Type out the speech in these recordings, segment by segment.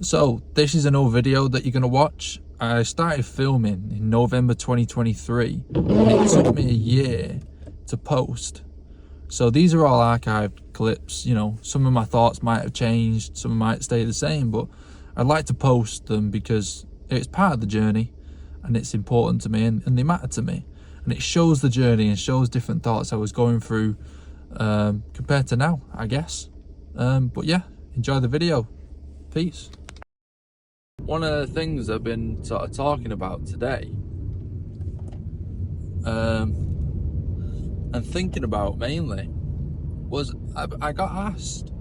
So this is an old video that you're going to watch. I started filming in November 2023 and it took me a year to post. So these are all archived clips. You know, some of my thoughts might have changed, some might stay the same, but I'd like to post them because it's part of the journey and it's important to me, and they matter to me, and it shows the journey and shows different thoughts I was going through compared to now, I guess. But yeah, enjoy the video. Peace. One of the things I've been sort of talking about today and thinking about mainly was I got asked, do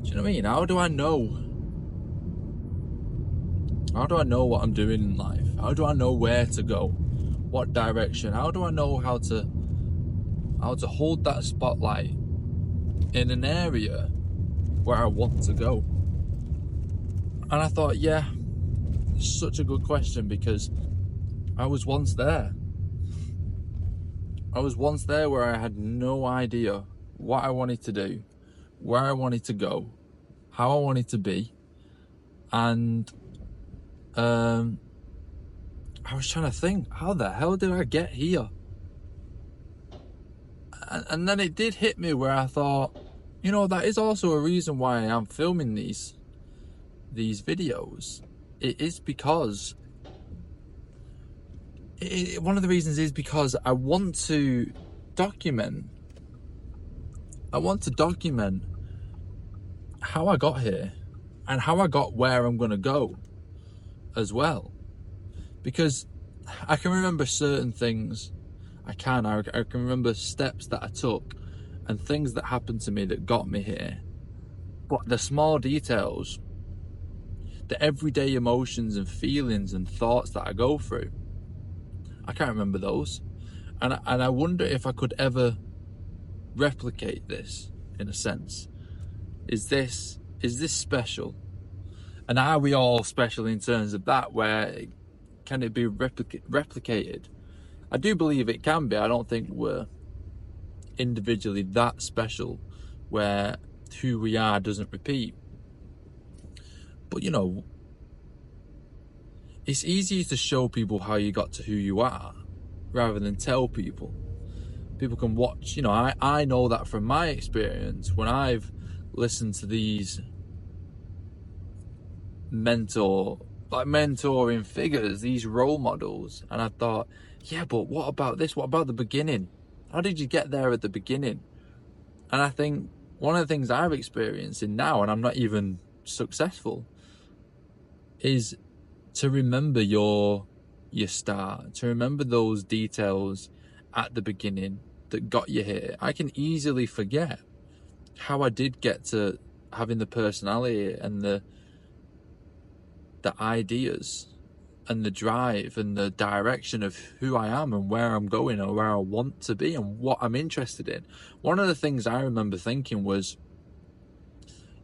you know what I mean? How do I know what I'm doing in life? How do I know where to go? What direction? How do I know how to hold that spotlight in an area where I want to go? And I thought, yeah, such a good question, because I was once there. I was once there where I had no idea what I wanted to do, where I wanted to go, how I wanted to be. And I was trying to think, how the hell did I get here? And then it did hit me where I thought, you know, that is also a reason why I am filming these videos. It is because one of the reasons is because I want to document how I got here and how I got where I'm going to go as well, because I can remember certain things. I can remember steps that I took and things that happened to me that got me here, but the small details, the everyday emotions and feelings and thoughts that I go through, I can't remember those. And I wonder if I could ever replicate this in a sense. Is this special? And are we all special in terms of that? Where can it be replicated? I do believe it can be. I don't think we're individually that special where who we are doesn't repeat. But you know, it's easier to show people how you got to who you are rather than tell people. People can watch, you know, I know that from my experience when I've listened to these mentoring figures, these role models, and I thought, yeah, but what about this? What about the beginning? How did you get there at the beginning? And I think one of the things I've experienced in now, and I'm not even successful, is to remember your start, to remember those details at the beginning that got you here. I can easily forget how I did get to having the personality and the ideas and the drive and the direction of who I am and where I'm going or where I want to be and what I'm interested in. One of the things I remember thinking was,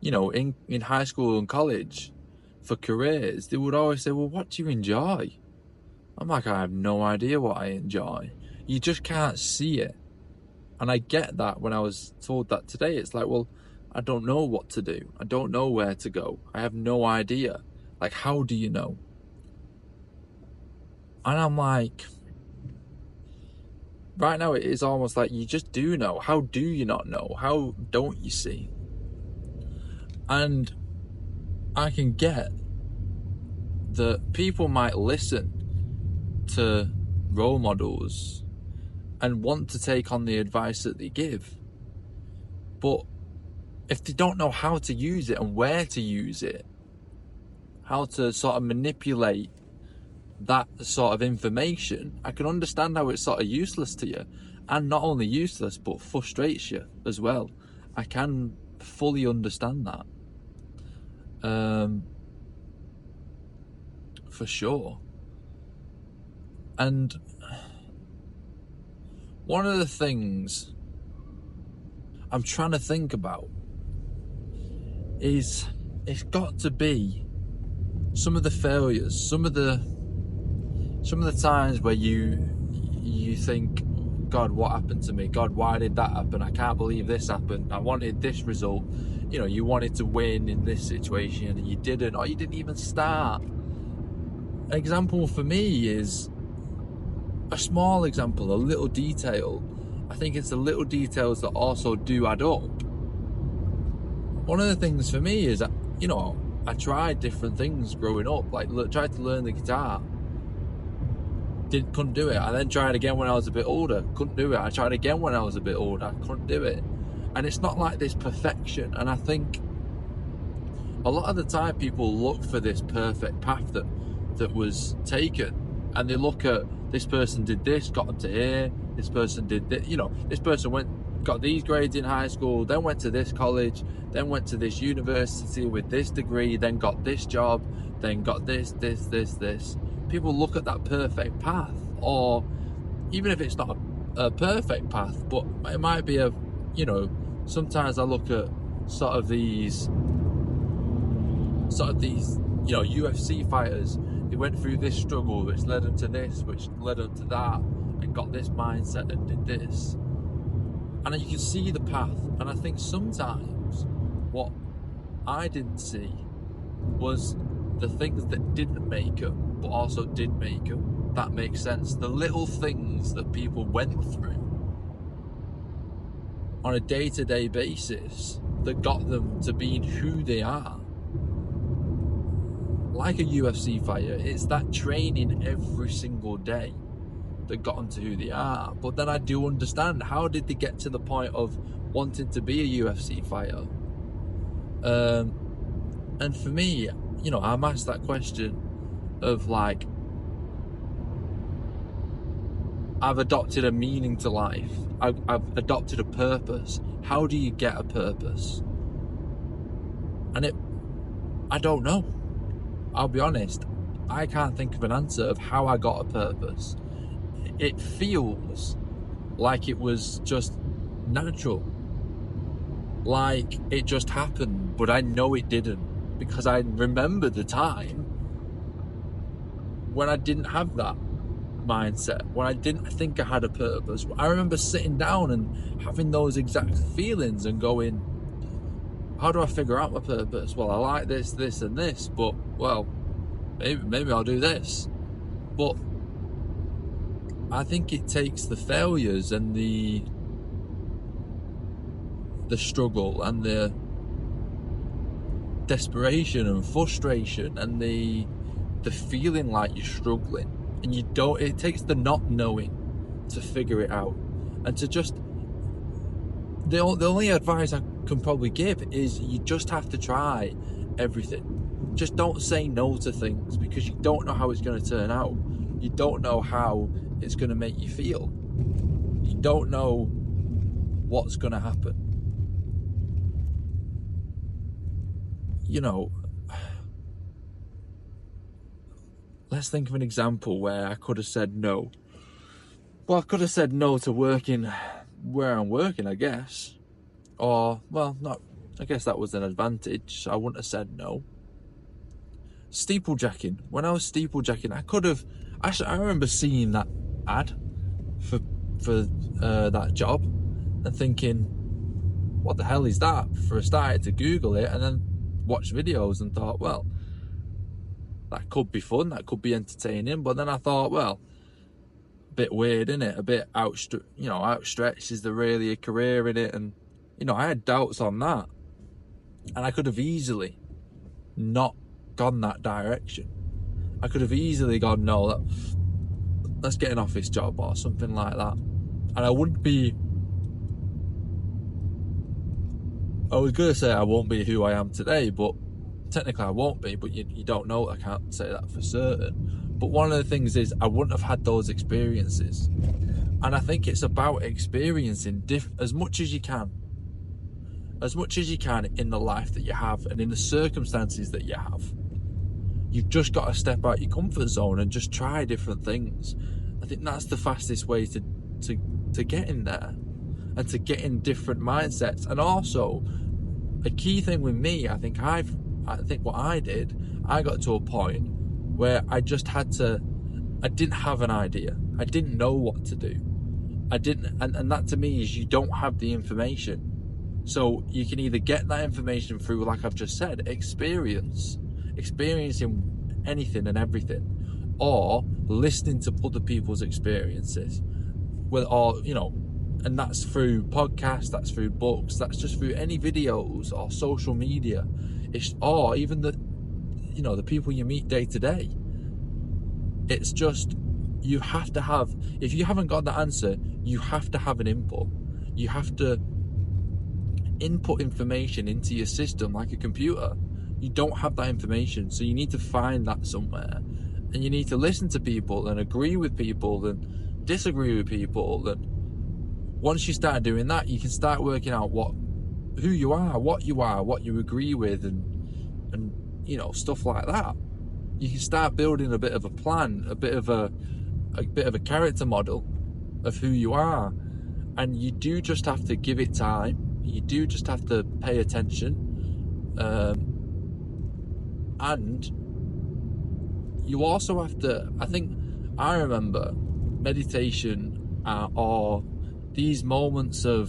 you know, in high school and college, for careers, they would always say, well, what do you enjoy? I'm like, I have no idea what I enjoy. You just can't see it. And I get that when I was told that today. It's like, well, I don't know what to do. I don't know where to go. I have no idea. Like, how do you know? And I'm like, right now it is almost like you just do know. How do you not know? How don't you see? And I can get that people might listen to role models and want to take on the advice that they give, but if they don't know how to use it and where to use it, how to sort of manipulate that sort of information, I can understand how it's sort of useless to you, and not only useless but frustrates you as well. I can fully understand that. For sure. And one of the things I'm trying to think about is, it's got to be some of the failures, some of the times where you think, God, what happened to me? God, why did that happen? I can't believe this happened. I wanted this result. you wanted to win in this situation and you didn't, or you didn't even start. An example for me is a small example, a little detail. I think it's the little details that also do add up. One of the things for me is that, I tried different things growing up, like tried to learn the guitar. Couldn't do it. I then tried again when I was a bit older. Couldn't do it. I tried again when I was a bit older. Couldn't do it. And it's not like this perfection. And I think a lot of the time people look for this perfect path that was taken, and they look at this person did this, got them to here. This person did this. This person got these grades in high school, then went to this college, then went to this university with this degree, then got this job, then got this. People look at that perfect path, or even if it's not a perfect path, but it might be sometimes I look at sort of these UFC fighters. They went through this struggle, which led them to this, which led them to that, and got this mindset and did this. And you can see the path. And I think sometimes what I didn't see was the things that didn't make them, but also did make them. That makes sense. The little things that people went through on a day-to-day basis that got them to being who they are. Like a UFC fighter, it's that training every single day that got them to who they are. But then I do understand, how did they get to the point of wanting to be a UFC fighter? And for me, I'm asked that question of like, I've adopted a meaning to life. I've adopted a purpose. How do you get a purpose? And I don't know. I'll be honest. I can't think of an answer of how I got a purpose. It feels like it was just natural. Like it just happened, but I know it didn't, because I remember the time when I didn't have that mindset, when I didn't think I had a purpose. I remember sitting down and having those exact feelings and going, how do I figure out my purpose? Well, I like this, this and this, but well, maybe I'll do this. But I think it takes the failures and the struggle and the desperation and frustration and the feeling like you're struggling, and it takes the not knowing to figure it out. And to just, the only advice I can probably give is you just have to try everything. Just don't say no to things, because you don't know how it's going to turn out. You don't know how it's going to make you feel. You don't know what's going to happen. Let's think of an example where I could have said no. Well, I could have said no to working where I'm working, I guess. Or, well, not. I guess that was an advantage. I wouldn't have said no. Steeplejacking. When I was steeplejacking, I could have. I remember seeing that ad for that job and thinking, what the hell is that? For a start, I had to Google it and then watch videos and thought, well, that could be fun, that could be entertaining. But then I thought, well, a bit weird, isn't it? A bit outstretched. Is there really a career in it? And I had doubts on that, and I could have easily not gone that direction. I could have easily gone, no, let's get an office job or something like that, and I wouldn't be. I was gonna say I won't be who I am today, but technically I won't be, but you don't know. I can't say that for certain. But one of the things is I wouldn't have had those experiences. And I think it's about experiencing as much as you can in the life that you have and in the circumstances that you have. You've just got to step out your comfort zone and just try different things. I think that's the fastest way to get in there and to get in different mindsets. And also, a key thing with me, I think what I did, I got to a point where I didn't have an idea. I didn't know what to do. And that to me is, you don't have the information. So you can either get that information through, like I've just said, experiencing anything and everything, or listening to other people's experiences, and that's through podcasts, that's through books, that's just through any videos or social media, or even the people you meet day to day. It's just, you have to have, if you haven't got the answer, you have to have an input. You have to input information into your system like a computer. You don't have that information, so you need to find that somewhere, and you need to listen to people and agree with people and disagree with people. And once you start doing that, you can start working out who you are, what you agree with, and stuff like that. You can start building a bit of a plan, a bit of a character model of who you are. And you do just have to give it time. You do just have to pay attention. And you also have to, I remember meditation or these moments of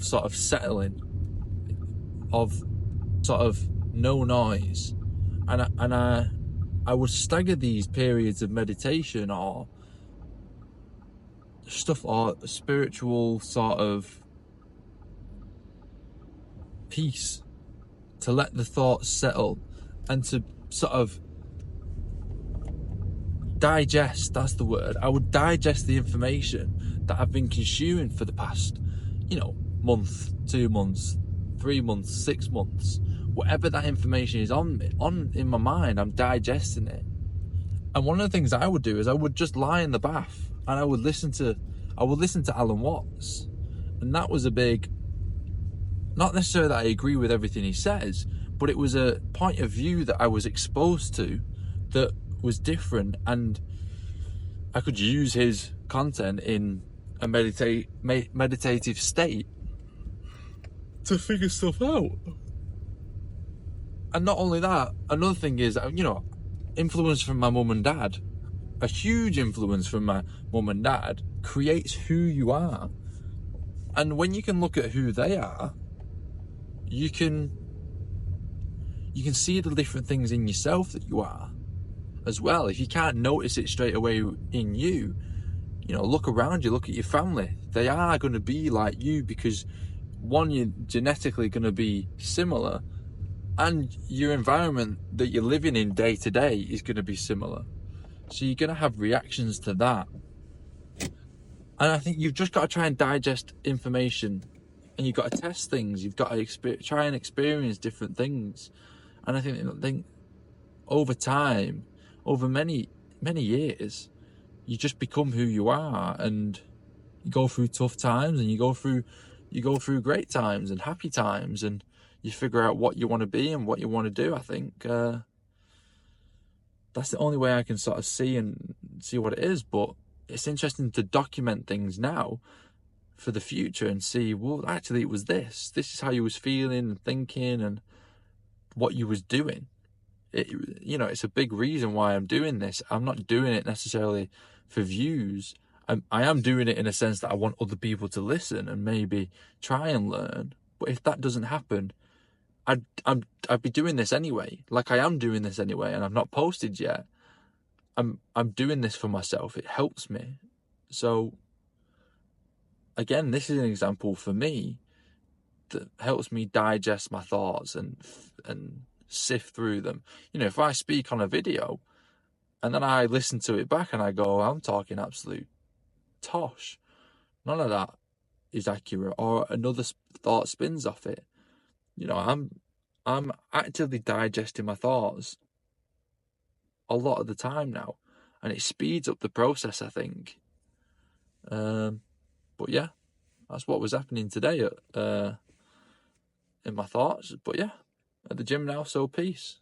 sort of settling, of sort of no noise, and I would stagger these periods of meditation or stuff, or spiritual sort of peace, to let the thoughts settle and to sort of digest. That's the word. I would digest the information that I've been consuming for the past month, 2 months, 3 months, 6 months, whatever that information is on in my mind. I'm digesting it. And one of the things I would do is I would just lie in the bath and I would listen to Alan Watts. And that was a big, not necessarily that I agree with everything he says, but it was a point of view that I was exposed to that was different, and I could use his content in a meditative state to figure stuff out. And not only that, another thing is, influence from my mum and dad, a huge influence from my mum and dad, creates who you are. And when you can look at who they are, you can see the different things in yourself that you are as well. If you can't notice it straight away in you, look around you, look at your family. They are going to be like you because, one, you're genetically going to be similar, and your environment that you're living in day to day is going to be similar. So you're going to have reactions to that. And I think you've just got to try and digest information, and you've got to test things. You've got to try and experience different things. And I think over time, over many, many years, you just become who you are, and you go through tough times, and you go through great times and happy times, and you figure out what you want to be and what you want to do. I think that's the only way I can sort of see what it is. But it's interesting to document things now for the future and see, well, actually it was this is how you was feeling and thinking and what you was doing. It's a big reason why I'm doing this. I'm not doing it necessarily for views. I am doing it in a sense that I want other people to listen and maybe try and learn. But if that doesn't happen, I'd be doing this anyway. Like I am doing this anyway, and I've not posted yet. I'm doing this for myself. It helps me. So again, this is an example for me that helps me digest my thoughts and sift through them. If I speak on a video and then I listen to it back and I go, I'm talking absolute tosh, none of that is accurate, or another thought spins off it. I'm actively digesting my thoughts a lot of the time now, and it speeds up the process, I think. But yeah, that's what was happening today in my thoughts. But yeah, at the gym now, so peace.